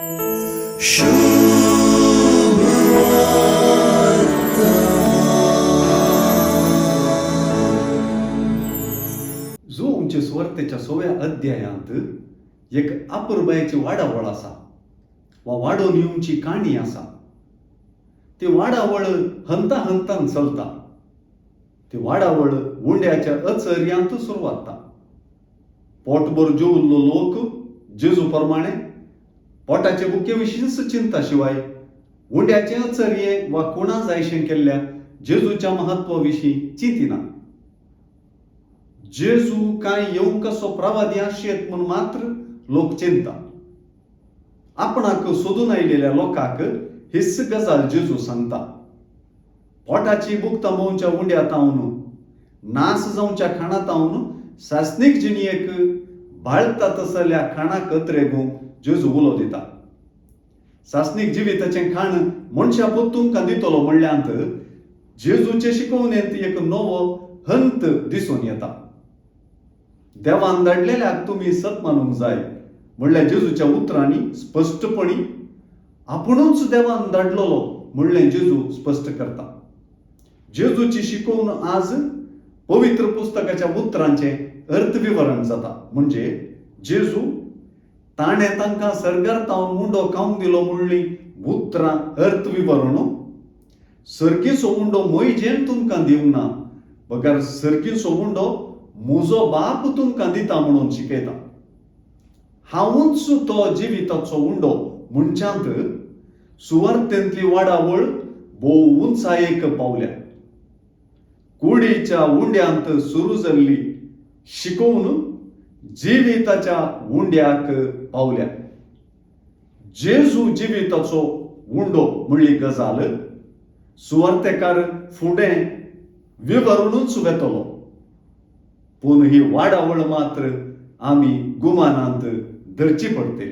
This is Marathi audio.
जो आमचे सुवार्तेच्या 6व्या अध्यायांत एक अपुरबायची वाडावळ आसा वा वाडोवन येवची काणी आसा. ती वाडावळ हंता हंतान चलता. ती वाडावळ उंड्याच्या अचर्यांत सुरू जाता. पोटभर जेवल्लो लोक जेजू प्रमाणे पोटाचे बुके विशींच चिंता शिवाय उंड्याचे अचर्ये वा कोणा जायशें केल्ल्या जेजूच्या महत्वा विशीं चिंतिना. जेजू काय येवंक कसो प्रवादी आशेत म्हूण मात्र लोक चिंता. आपणाक सोदून आयिल्ल्या लोकांक हिस्स गजाल जेजू सांगता. पोटाची भूक थांबोवच्या उंड्यातावन नास जावच्या खाणातावन सासनीक जिणयेक बाळता तसल्या खाणाक त्रेगूंक जेजू उलो दिता. सासनीक जिविताचें खाण मनशा पूत तुमकां दितलो म्हणल्यांत जेजूचे शिकवणेंत एक नवो हंत दिसून येता. देवान धाडलेल्याक तुमी सत मानूंक जाय म्हणल्यार जेजूच्या उतरांनी स्पश्टपणी आपुणूच देवान धाडलेलो म्हणलें जेजू स्पश्ट करता. जेजूची शिकवण आज पवित्र पुस्तकाच्या उतरांचें अर्थविवरण जाता. म्हणजे जेजू ताणें तांकां सर्गार्तावन मुंडो खावंक दिलो म्हणली उतरां अर्थविवरणो सर्गीचो उंडो मोयजेन तुमकां दिवंक ना, बगर सर्गीचो उंडो म्हजो बाप तुमकां दिता म्हणून शिकयता. हांवूच तो जिविताचो उंडो म्हणच्यात सुवार्तेंतली वाडावळ भोव उंचायेक पावल्या. कुडीच्या उंड्यांत सुरू जाल्ली शिकवण जिविताच्या उंड्याक पावल्या. जेजू जिविताचो उंडो म्हणली गजाल सुवार्तेकार फुडें विवरणूच वेतलो. पूण ही वाडावळ मात्र आमी गुमानांत धरची पडटली.